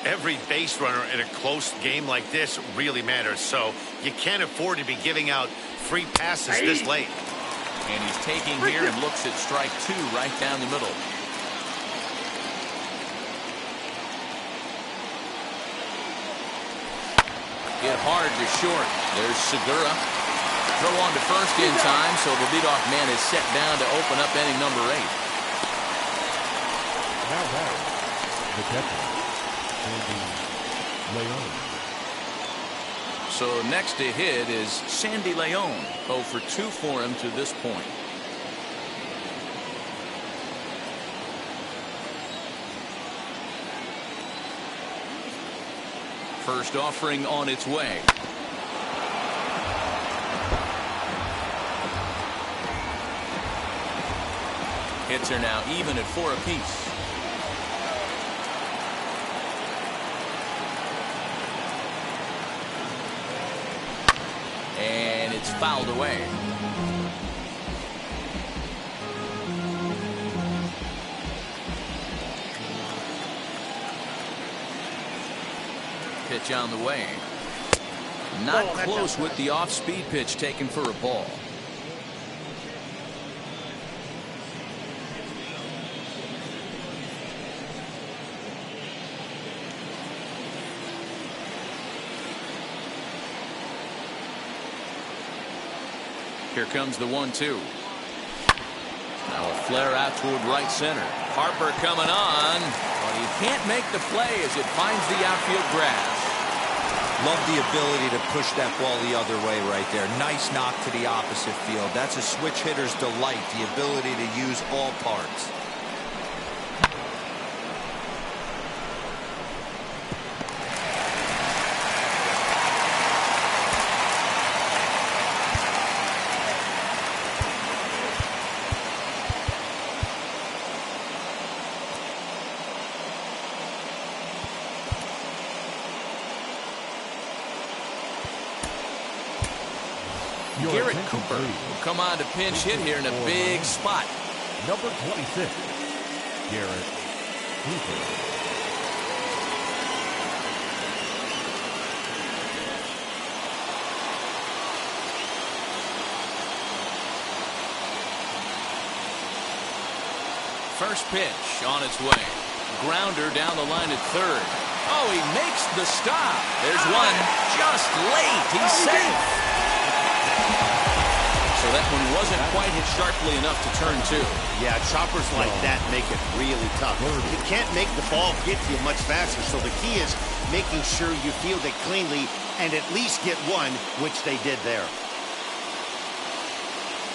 Every base runner in a close game like this really matters, so you can't afford to be giving out free passes this late. And he's taking here and looks at strike 2 right down the middle. Hit hard to short. There's Segura. Throw on to first in time, so the leadoff man is set down to open up inning number 8. Now that the catcher, Sandy Leon. So next to hit is Sandy Leon. 0 for 2 for him to this point. First offering on its way. Hits are now even at 4 apiece. And it's fouled away. Pitch on the way. Not close with the off-speed pitch taken for a ball. Here comes the 1-2. Now a flare out toward right center. Harper coming on, but he can't make the play as it finds the outfield grass. Love the ability to push that ball the other way right there. Nice knock to the opposite field. That's a switch hitter's delight, the ability to use all parts. Garrett Cooper will come on to pinch hit here in a big spot. Number 26, Garrett Cooper. First pitch on its way. Grounder down the line at third. Oh, he makes the stop. There's one just late. He's safe. So that one wasn't quite hit sharply enough to turn 2. Yeah, choppers like that make it really tough. You can't make the ball get to you much faster, so the key is making sure you field it cleanly and at least get one, which they did there.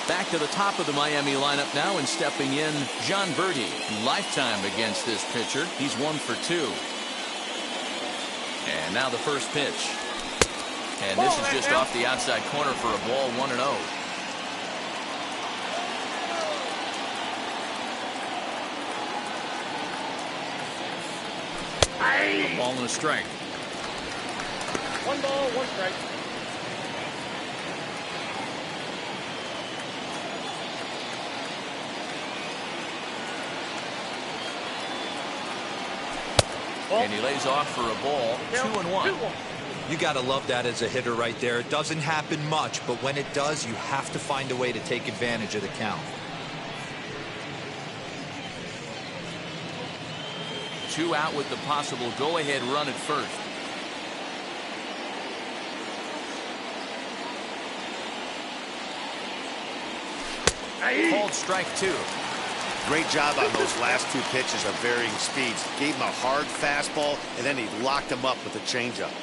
Back to the top of the Miami lineup now, and stepping in, Verde. Lifetime against this pitcher. He's 1 for 2. And now the first pitch. And this is just off the outside corner for a ball, 1-0. A ball and a strike. 1 ball, 1 strike. And he lays off for a ball, 2-1. You got to love that as a hitter right there. It doesn't happen much, but when it does, you have to find a way to take advantage of the count. 2 out with the possible go-ahead run at first. Called strike 2. Great job on those last 2 pitches of varying speeds. Gave him a hard fastball, and then he locked him up with a changeup.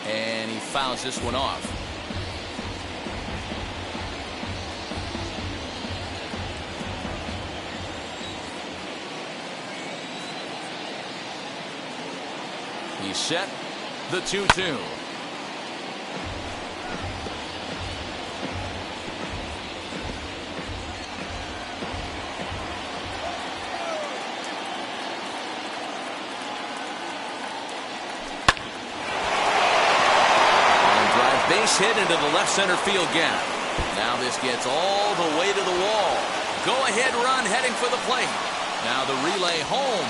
And he fouls this one off. He's set. The 2-2. base hit into the left center field gap. Now this gets all the way to the wall. Go-ahead run heading for the plate. Now the relay home.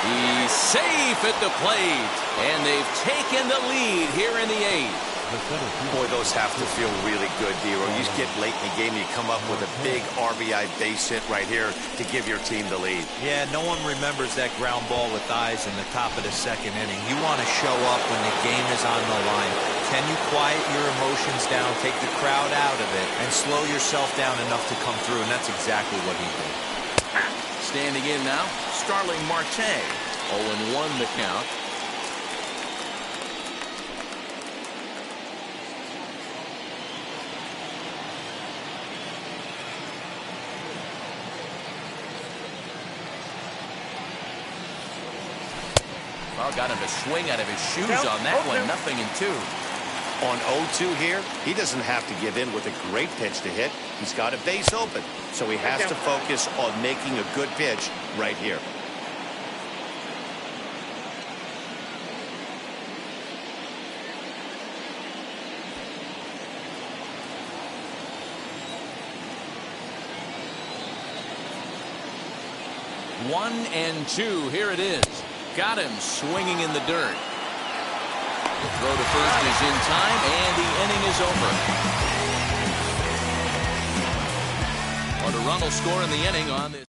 He's safe at the plate. And they've taken the lead here in the 8th. Boy, those have to feel really good, D-Row. You get late in the game, you come up with a big RBI base hit right here to give your team the lead. Yeah, no one remembers that ground ball with eyes in the top of the 2nd inning. You want to show up when the game is on the line. Can you quiet your emotions down, take the crowd out of it, and slow yourself down enough to come through? And that's exactly what he did. Standing in now, Starling Marte. 0-1 the count. Got him to swing out of his shoes on that one. 0-2. On 0-2 here, he doesn't have to give in with a great pitch to hit. He's got a base open, so he has to focus on making a good pitch right here. One and two. Here it is. Got him swinging in the dirt. The throw to first is in time, and the inning is over. But a run will score in the inning on this.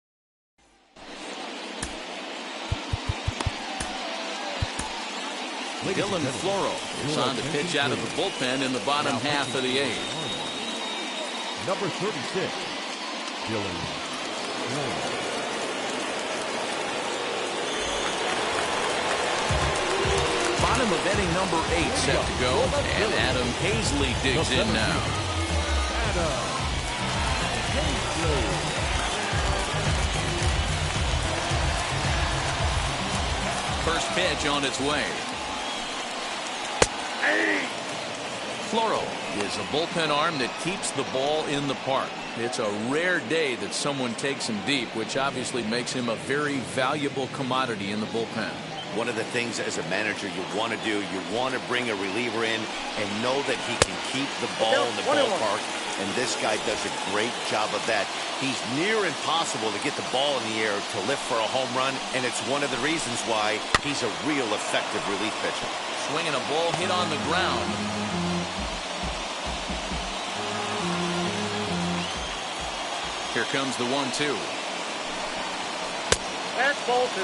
Dylan Floro is on to pitch out of the bullpen in the bottom half of the 8th. Number 36, Dylan Floro. Bottom of inning number 8 set to go, and Adam Paisley digs in now. Adam Paisley. First pitch on its way. Floro is a bullpen arm that keeps the ball in the park. It's a rare day that someone takes him deep, which obviously makes him a very valuable commodity in the bullpen. One of the things as a manager you want to do, you want to bring a reliever in and know that he can keep the ball in the ballpark, and this guy does a great job of that. He's near impossible to get the ball in the air to lift for a home run, and it's one of the reasons why he's a real effective relief pitcher. Swinging a ball hit on the ground. Here comes the 1-2. That's ball 2.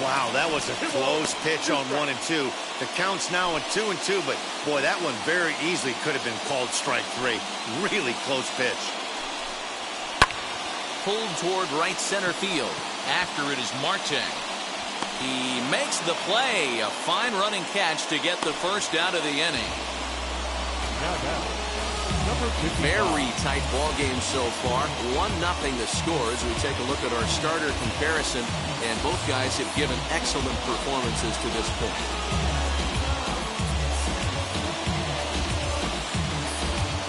Wow, that was a close pitch on 1 and 2. The count's now on 2 and 2, but boy, that one very easily could have been called strike 3. Really close pitch. Pulled toward right center field. After it is Marte. He makes the play. A fine running catch to get the first out of the inning. Very tight ball game so far. 1-0 the score as we take a look at our starter comparison, and both guys have given excellent performances to this point.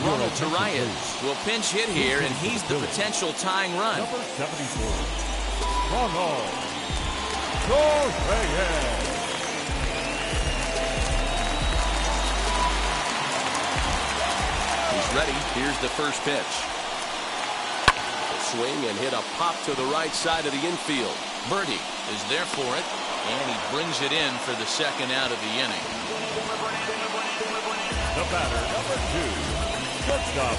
Ronald Torreyes will pinch hit here, and he's the potential tying run. Number 74, Ronald Torreyes. Ready. Here's the first pitch. A swing and hit a pop to the right side of the infield. Verde is there for it, and he brings it in for the second out of the inning. The batter, number 2, shortstop,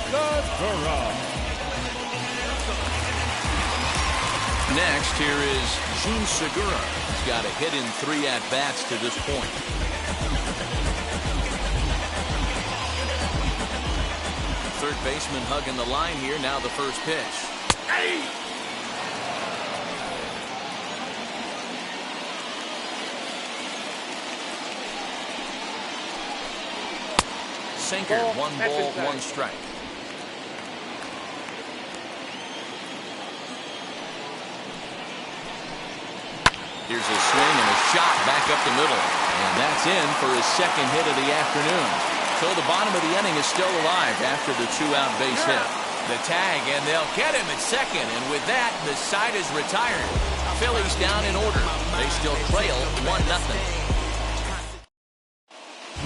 Segura. Next, here is Gene Segura. He's got a hit in 3 at-bats to this point. Third baseman hugging the line here. Now the first pitch. Sinker. 1 ball, 1 strike. Here's a swing and a shot back up the middle. And that's in for his second hit of the afternoon. So the bottom of the inning is still alive after the 2-out base hit. The tag, and they'll get him at second. And with that, the side is retired. Phillies down in order. They still trail 1-0.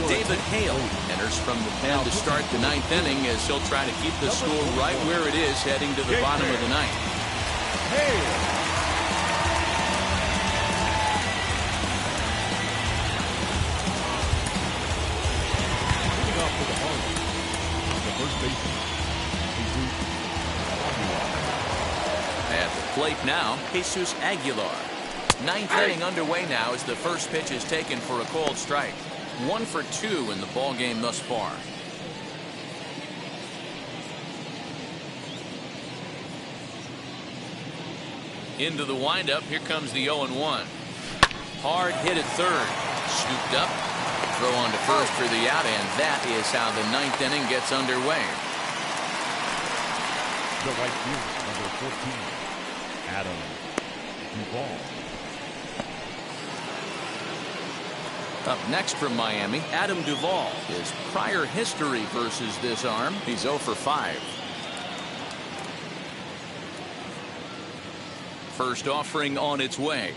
David Hale enters from the pen to start the ninth inning as he'll try to keep the score right where it is heading to the bottom of the ninth. Hale. At the plate now, Jesus Aguilar. Ninth inning underway now as the first pitch is taken for a called strike. 1 for 2 in the ball game thus far. Into the windup. Here comes the 0-1. Hard hit at third. Scooped up. Throw on to first for the out, and that is how the ninth inning gets underway. The right fielder, number 14, Adam Duvall. Up next from Miami, Adam Duvall. His prior history versus this arm, he's 0 for 5. First offering on its way.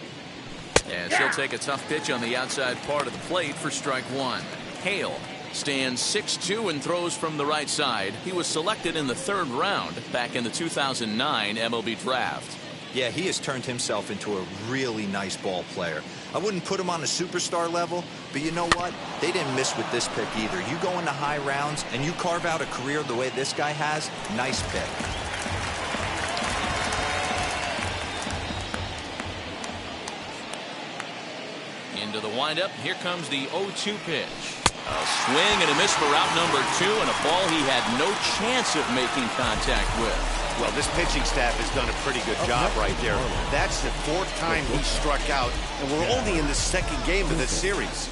As he'll take a tough pitch on the outside part of the plate for strike one. Hale stands 6'2" and throws from the right side. He was selected in the 3rd round back in the 2009 MLB draft. Yeah, he has turned himself into a really nice ball player. I wouldn't put him on a superstar level, but you know what? They didn't miss with this pick either. You go into high rounds and you carve out a career the way this guy has, nice pick. Into the windup. Here comes the 0-2 pitch. A swing and a miss for out number 2, and a ball he had no chance of making contact with. Well, this pitching staff has done a pretty good job right there. That's the 4th time he struck out, and we're only in the 2nd game of this series.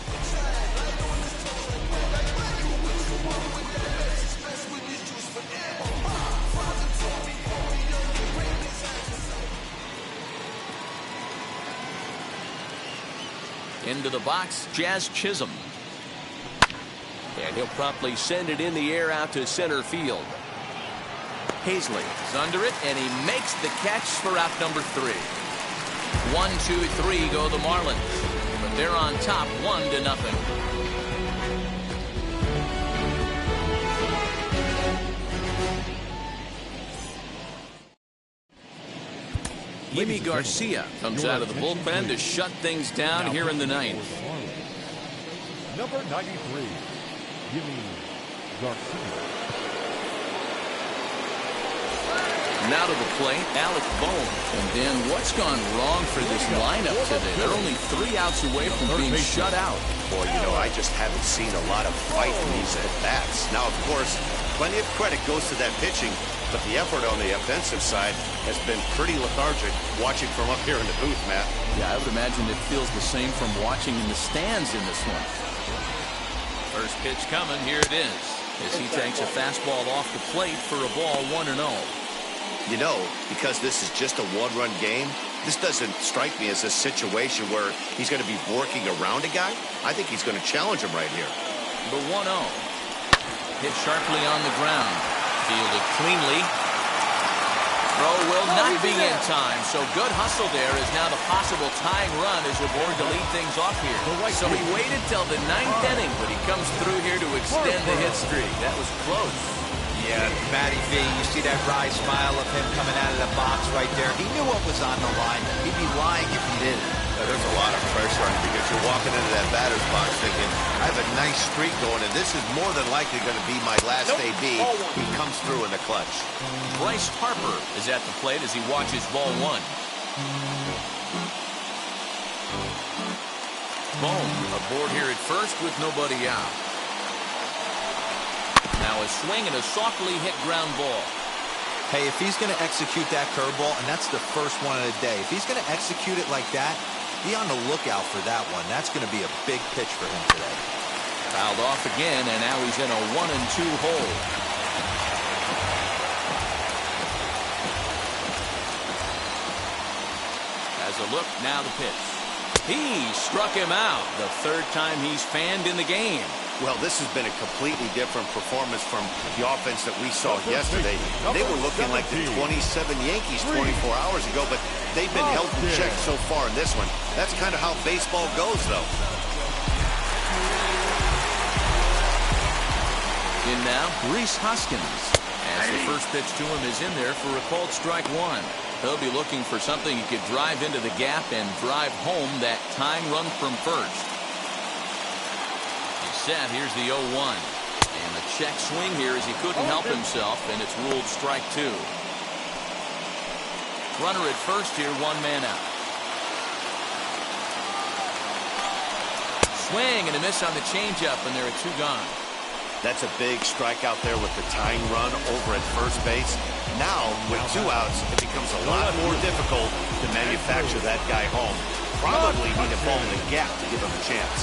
Into the box, Jazz Chisholm. And he'll promptly send it in the air out to center field. Hazley is under it, and he makes the catch for out number 3. 1, 2, 3 go the Marlins, but they're on top 1-0. Yimi Garcia comes out of the bullpen to shut things down here in the 9th. Number 93, Yimi Garcia. Now to the plate, Alec Bohm. And then what's gone wrong for this lineup today? They're only 3 outs away from being shut out. Boy, you know, I just haven't seen a lot of fight in these at-bats. Now, of course, plenty of credit goes to that pitching, but the effort on the offensive side has been pretty lethargic watching from up here in the booth, Matt. Yeah, I would imagine it feels the same from watching in the stands in this one. First pitch coming, here it is, as he takes a fastball off the plate for a ball 1-0. You know, because this is just a one-run game, this doesn't strike me as a situation where he's going to be working around a guy. I think he's going to challenge him right here. The 1-0. Hit sharply on the ground. Fielded cleanly. Throw will not be in time, so good hustle there is now the possible tying run as aboard to lead things off here. So he waited till the 9th inning, but he comes through here to extend the hit streak. That was close. Yeah, Matty V, you see that wry smile of him coming out of the box right there. He knew what was on the line. He'd be lying if he didn't. There's a lot of pressure on him because you're walking into that batter's box thinking, I have a nice streak going, and this is more than likely going to be my last AB. He comes through in the clutch. Bryce Harper is at the plate as he watches ball 1. Bohm aboard here at first with nobody out. Now a swing and a softly hit ground ball. Hey, if he's going to execute that curveball, and that's the first one of the day, if he's going to execute it like that, be on the lookout for that one. That's going to be a big pitch for him today. Fouled off again, and now he's in a 1-2 hole. As a look, now the pitch. He struck him out, the 3rd time he's fanned in the game. Well, this has been a completely different performance from the offense that we saw yesterday. They were looking like the 27 Yankees 24 hours ago, but they've been held in check so far in this one. That's kind of how baseball goes, though. In now, Reese Hoskins. As the first pitch to him is in there for a called strike one. He'll be looking for something he could drive into the gap and drive home that tying run from first. He's set. Here's the 0-1. And the check swing here as he couldn't help himself, and it's ruled strike two. Runner at first here, one man out. Swing and a miss on the changeup, and there are two gone. That's a big strikeout there with the tying run over at first base. Now, with two outs, it becomes a lot more difficult to manufacture that guy home. Probably need a ball in the gap to give him a chance.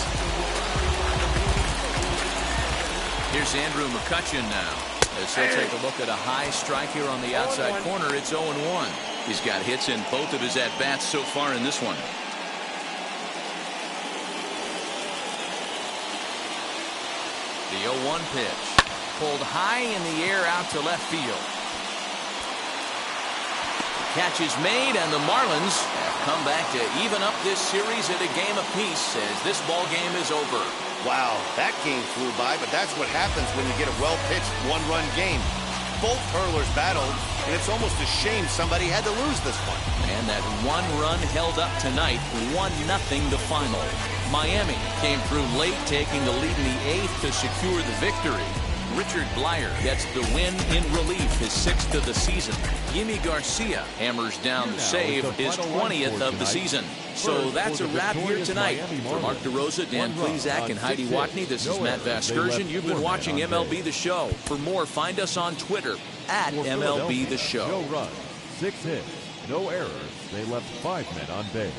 Here's Andrew McCutchen now. As he'll take a look at a high strike here on the outside corner, it's 0-1. He's got hits in both of his at-bats so far in this one. The 0-1 pitch. Pulled high in the air out to left field. Catch is made, and the Marlins have come back to even up this series at a game apiece as this ball game is over. Wow, that game flew by, but that's what happens when you get a well-pitched one-run game. Both hurlers battled, and it's almost a shame somebody had to lose this one. And that one run held up tonight, 1-0 the final. Miami came through late, taking the lead in the eighth to secure the victory. Richard Blyer gets the win in relief, his 6th of the season. Yimi Garcia hammers down the save, his 20th of the season. So that's a wrap here tonight. For Mark DeRosa, Dan Plezak, and Heidi Watney, this is Matt Vasgersian. You've been watching MLB The Show. For more, find us on Twitter at MLB The Show. No runs, 6 hits, no errors. They left 5 men on base.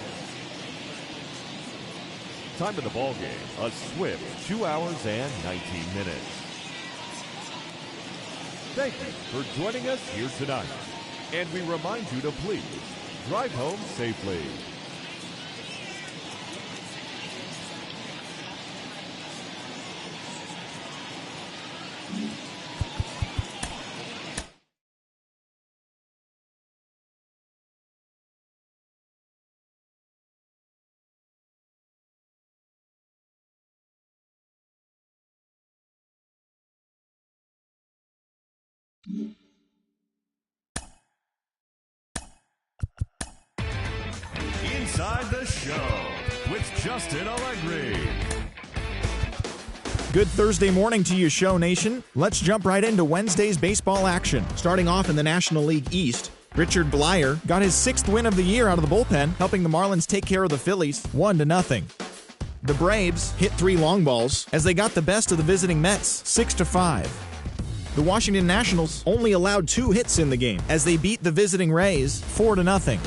Time of the ball game, a swift 2 hours and 19 minutes. Thank you for joining us here tonight. And we remind you to please drive home safely. Inside the Show with Justin Allegri. Good Thursday morning to you, Show Nation. Let's jump right into Wednesday's baseball action. Starting off in the National League East, Richard Blyer got his 6th win of the year out of the bullpen, helping the Marlins take care of the Phillies 1-0. The Braves hit 3 long balls as they got the best of the visiting Mets 6-5. The Washington Nationals only allowed 2 hits in the game as they beat the visiting Rays 4-0.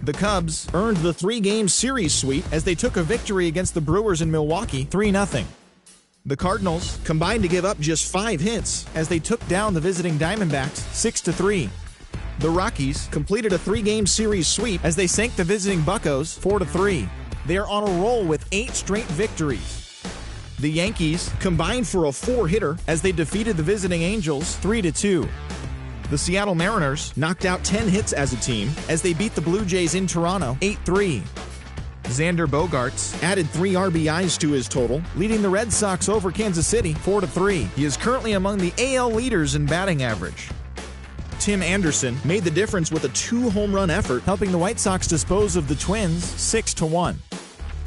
The Cubs earned the 3-game series sweep as they took a victory against the Brewers in Milwaukee 3-0. The Cardinals combined to give up just 5 hits as they took down the visiting Diamondbacks 6-3. The Rockies completed a 3-game series sweep as they sank the visiting Buccos 4-3. They are on a roll with 8 straight victories. The Yankees combined for a 4-hitter as they defeated the visiting Angels 3-2. The Seattle Mariners knocked out 10 hits as a team as they beat the Blue Jays in Toronto 8-3. Xander Bogaerts added 3 RBIs to his total, leading the Red Sox over Kansas City 4-3. He is currently among the AL leaders in batting average. Tim Anderson made the difference with a 2-home-run effort, helping the White Sox dispose of the Twins 6-1.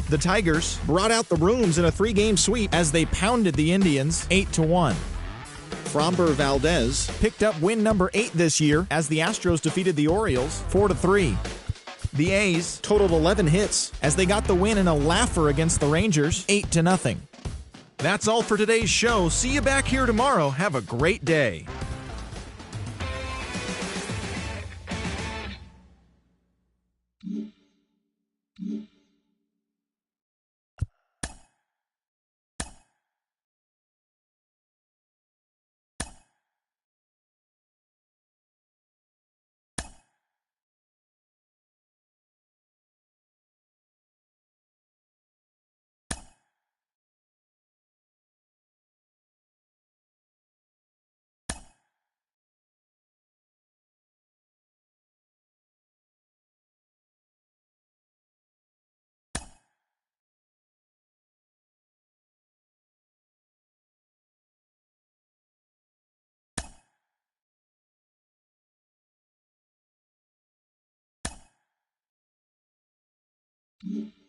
The Tigers brought out the rooms in a 3-game sweep as they pounded the Indians 8-1. Framber Valdez picked up win number 8 this year as the Astros defeated the Orioles 4-3. The A's totaled 11 hits as they got the win in a laugher against the Rangers 8-0. That's all for today's show. See you back here tomorrow. Have a great day. 1.